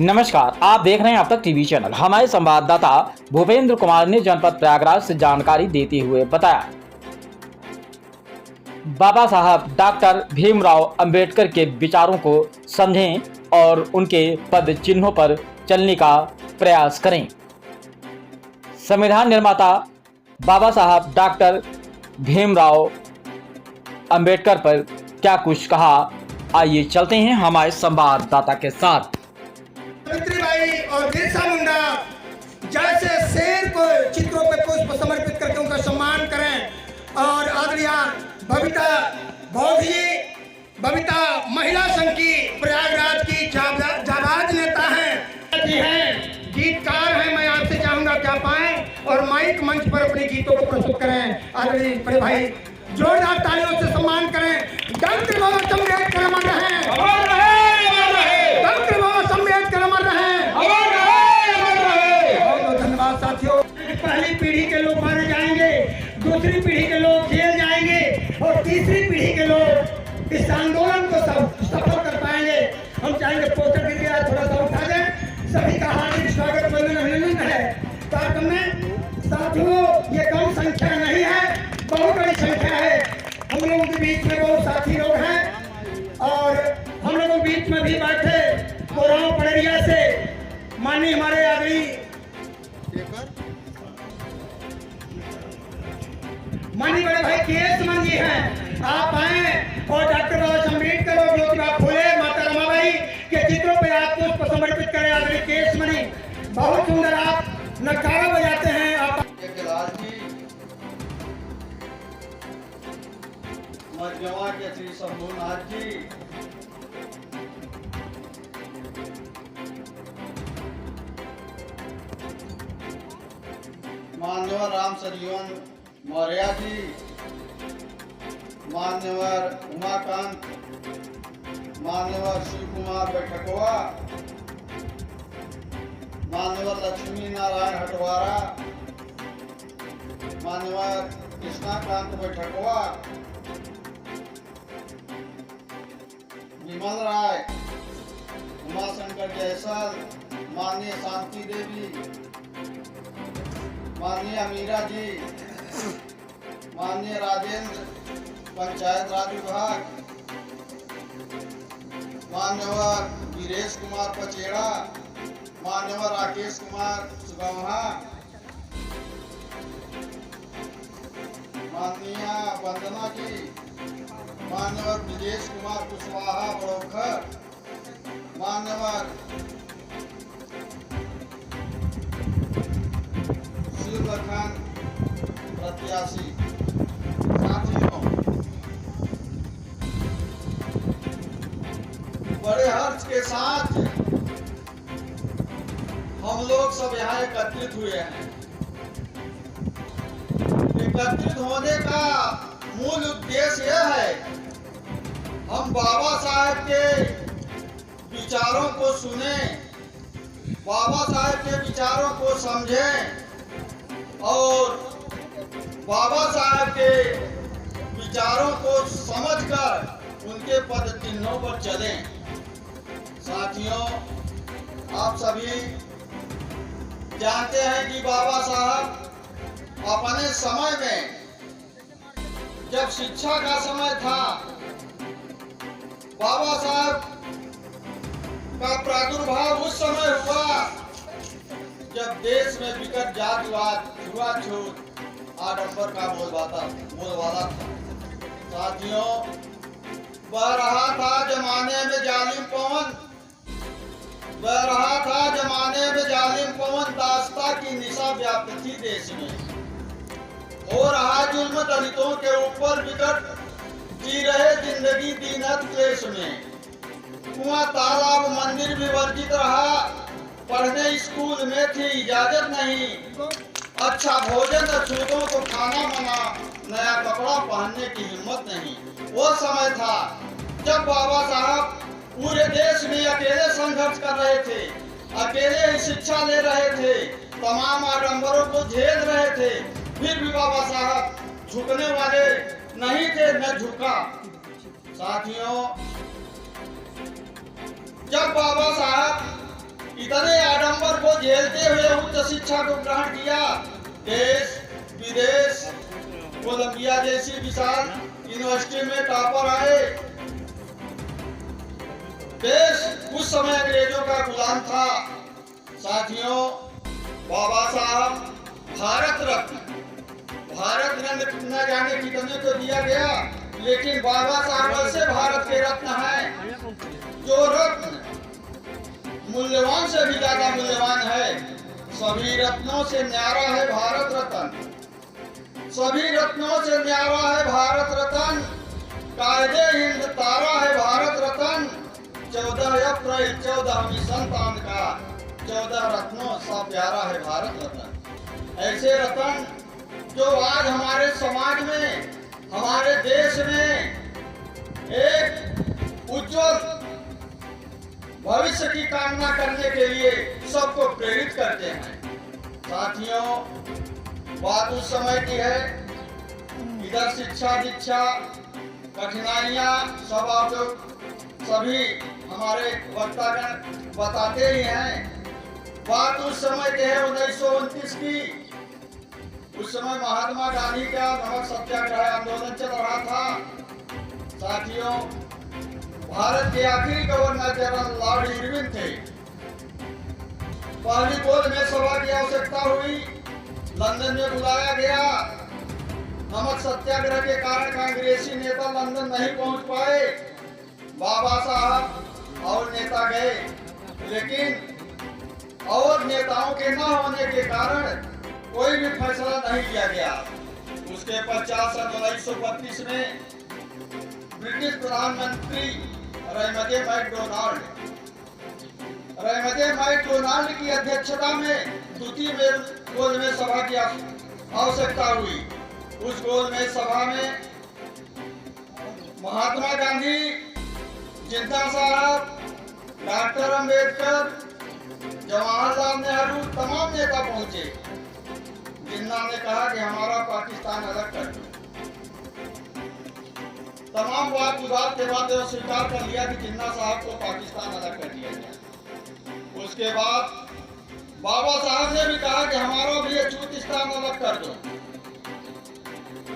नमस्कार, आप देख रहे हैं अब तक टीवी चैनल। हमारे संवाददाता भूपेंद्र कुमार ने जनपद प्रयागराज से जानकारी देते हुए बताया, बाबा साहब डॉक्टर भीमराव अंबेडकर के विचारों को समझें और उनके पद चिन्हों पर चलने का प्रयास करें। संविधान निर्माता बाबा साहब डॉक्टर भीमराव अंबेडकर पर क्या कुछ कहा, आइए चलते हैं हमारे संवाददाता के साथ। सावित्रीबाई और बिरसा मुंडा जैसे शेर को चित्रों पे पुष्प समर्पित करके उनका सम्मान करें। और आदरणीय बबीता महिला संघ की प्रयागराज की जाबाज नेता हैं, गीतकार हैं। मैं आपसे चाहूंगा क्या पाएं और माइक मंच पर अपने गीतों को प्रस्तुत करें। आदरणीय बड़े भाई जोरदार तालियों से सम्मान करें। डॉक्टर बाबा साहब अम्बेडकर अमर रहें, अमर रहे। डॉक्टर बाबा साहब अम्बेडकर अमर रहें, अमर रहे। बहुत धन्यवाद साथियों। पहली पीढ़ी के लोग मारे जाएंगे, दूसरी पीढ़ी के लोग जेल जाएंगे और तीसरी पीढ़ी के लोग इस आंदोलन को सफल कर पाएंगे। हम चाहेंगे पोस्टर गिर गया, थोड़ा सा उठा दें। सभी का हार्दिक स्वागत वंदन अभिनंदन है कार्यक्रम में। साथियों, ये कम संख्या नहीं है, बहुत बड़ी संख्या है। हम लोगों के बीच में बहुत साथी लोग हैं और हम लोगों के बीच में भी बैठे कोराव पड़रिया से माननीय हमारे आदरणीय बड़े भाई केएस मन जी हैं। आप आए और डॉक्टर बाबा साहब अम्बेडकर और ज्योतिबा फुले, माता रमाबाई के चित्रों पर आप पुष्प समर्पित करें। आदरणीय केएस मणि, बहुत सुंदर आप नगाड़ा बजाते हैं। आप मध्यमा के श्री शंभुनाथ जी, मान्यवर राम सजीवन मौर्य जी, मान्यवर उमाकांत, मान्यवर शिव कुमार बैठकवा, मान्यवर लक्ष्मी नारायण हटवारा, मान्यवर कृष्णाकांत बैठकवा, विमल राय, उमाशंकर जयसल, माननीय शांति देवी, माननीय मीरा जी, माननीय राजेंद्र पंचायत राज विभाग, मान्यवर वीरेश कुमार पचेड़ा, मान्यवर राकेश कुमार सुगमहा, माननीय वंदना जी, मान्यवर ब्रिजेश कुमार कुशवाहा बड़ौखर, मान्यवर शिव लखन प्रत्याशी। साथियों, बड़े हर्ष के साथ हम लोग सब यहाँ एकत्रित हुए हैं। एकत्रित होने का मूल उद्देश्य यह है, हम बाबा साहब के विचारों को सुने, बाबा साहब के विचारों को समझें और बाबा साहब के विचारों को समझकर उनके पद चिन्हों पर चलें। साथियों, आप सभी जानते हैं कि बाबा साहब अपने समय में, जब शिक्षा का समय था, बाबा साहब का प्रादुर्भाव उस समय हुआ जब देश में विकट जातिवाद, छुआछूत, आडंबर का बोलबाला था। साथियों, बह रहा था जमाने में जालिम पवन, बह रहा था जमाने में जालिम पवन, दास्ता की निशा व्याप्त थी देश में। हो रहा जुल्म दलितों के ऊपर विकट, जी रहे जिंदगी दीनत क्लेश में। कुआं तालाब मंदिर विवर्जित रहा, पढ़ने स्कूल में थी इजाजत नहीं। अच्छा भोजन अछूतों को खाना मना, नया कपड़ा पहनने की हिम्मत नहीं। वो समय था जब बाबा साहब पूरे देश में अकेले संघर्ष कर रहे थे, अकेले ही शिक्षा ले रहे थे, तमाम आडंबरों को झेल रहे थे। फिर भी बाबा साहब झुकने वाले नहीं थे, न झुका। साथियों, जब बाबा साहब इतने आडंबर को झेलते हुए उच्च शिक्षा को ग्रहण किया। देश विदेश कोलंबिया जैसी विशाल यूनिवर्सिटी में टॉपर आए। देश उस समय अंग्रेजों का गुलाम था। साथियों, बाबा साहब भारत रत्न न जाने कितने को दिया गया, लेकिन बाबा साहब ऐसे भारत के रत्न हैं जो रत्न मूल्यवान से भी ज्यादा मूल्यवान है। सभी रत्नों से न्यारा है भारत रत्न, सभी रत्नों से न्यारा है भारत रत्न। कायदे हिंद तारा है भारत रत्न। 14 अप्रैल 14वीं संतान का 14 रत्नों सा प्यारा है भारत रत्न। ऐसे रत्न जो आज हमारे समाज में, हमारे देश में एक उज्जवल भविष्य की कामना करने के लिए सबको प्रेरित करते हैं। साथियों, बात उस समय की है, इधर शिक्षा दीक्षा कठिनाइयां सब आप लोग सभी हमारे वक्तागण बताते ही हैं। बात उस समय की है 1929 की। उस समय महात्मा गांधी का नमक सत्याग्रह आंदोलन चल रहा था। साथियों, भारत के आखिरी गवर्नर जनरल लॉर्ड इरविन थे। पहली गोल में सभा की आवश्यकता हुई, लंदन में बुलाया गया। नमक सत्याग्रह के कारण कांग्रेसी नेता लंदन नहीं पहुंच पाए। बाबा साहब और नेता गए, लेकिन और नेताओं के न होने के कारण कोई भी फैसला नहीं लिया गया। उसके पश्चात सन 1932 में ब्रिटिश प्रधानमंत्री रहमते मैकडोनाल्ड की अध्यक्षता में द्वितीय गोल में सभा की आवश्यकता हुई। उस गोल में सभा में महात्मा गांधी, जिन्ना साहब, डॉक्टर अंबेडकर, जवाहरलाल नेहरू तमाम नेता पहुंचे। जिन्ना ने कहा कि हमारा पाकिस्तान अलग कर दो। तमाम बात विवाद के बाद स्वीकार कर लिया कि जिन्ना साहब को पाकिस्तान अलग कर दिया जाए। उसके बाद बाबा साहब ने भी कहा कि हमारा भी अछूतिस्तान अलग कर दो,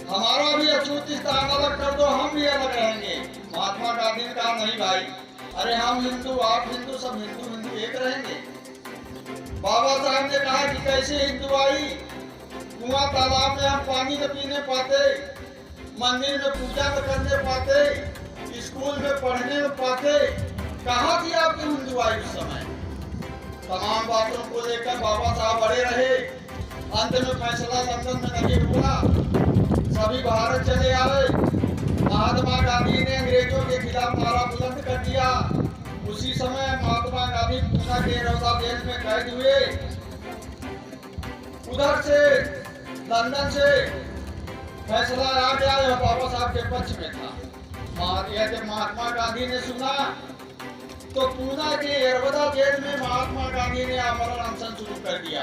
हमारा भी अछूतिस्तान अलग कर दो, हम भी अलग रहेंगे। महात्मा गांधी ने कहा नहीं भाई, अरे हम हिंदू, आप हिंदू, सब हिंदू हिंदू एक रहेंगे। बाबा साहब ने कहा कि कैसे हिंदू आई, कुआं तालाब में हम पानी न पीने पाते, मंदिर में पूजा न करने पाते, स्कूल में पढ़ने न पाते, कहाँ थी आपकी हिंदू आई उस समय। तमाम बातों को लेकर बाबा साहब अड़े रहे। अंत में फैसला लंदन में नहीं हुआ, सभी भारत चले आए। महात्मा गांधी ने अंग्रेजों के खिलाफ नारा बुलंद कर दिया। उसी समय महात्मा गांधी पूना के रौदा जेल में कैद हुए। उधर से लंदन से फैसला आ गया, यह बाबा साहब के पक्ष में था। जब महात्मा गांधी ने सुना तो पूना के यरवदा जेल में महात्मा गांधी ने आमरण अनशन शुरू कर दिया।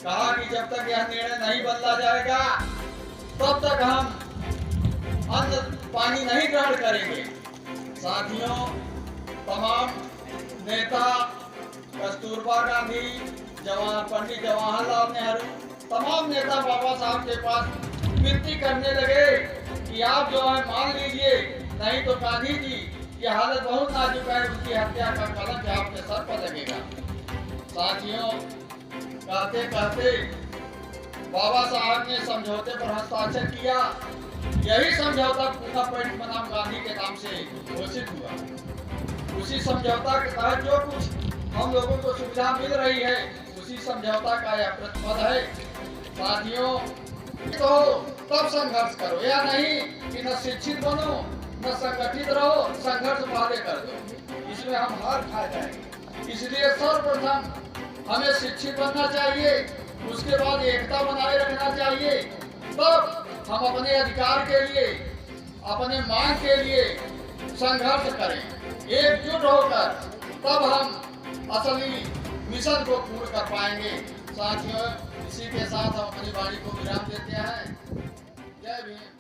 कहा कि जब तक यह निर्णय नहीं बदला जाएगा तब तक हम अन्न पानी नहीं ग्रहण करेंगे। साथियों, तमाम नेता कस्तूरबा गांधी, पंडित जवाहरलाल नेहरू, तमाम नेता बाबा साहब के पास विनती करने लगे कि आप जो है मान लीजिए, नहीं तो गांधी जी की हालत बहुत नाजुक है, उनकी हत्या का कलंक आपके सर पर लगेगा। साथियों, कहते कहते बाबा साहब ने समझौते पर हस्ताक्षर किया। यही समझौता पूना पॉइंट बनाम गांधी के नाम से घोषित हुआ। उसी समझौता के तहत जो कुछ हम लोगों को सुविधा मिल रही है, उसी समझौता का यह प्रतिपद है। साथियों, तो तब संघर्ष करो, या नहीं कि न शिक्षित बनो न संगठित रहो, संघर्ष पहले कर दो, इसमें हम हार खा जाएंगे। इसलिए सर्वप्रथम हमें शिक्षित बनना चाहिए, उसके बाद एकता बनाए रखना चाहिए, तब हम अपने अधिकार के लिए, अपने मांग के लिए संघर्ष करें एकजुट होकर, तब हम असली मिशन को पूर्ण कर पाएंगे। साथियों, इसी के साथ हम अपनी वाणी को विराम देते हैं। जय भीम।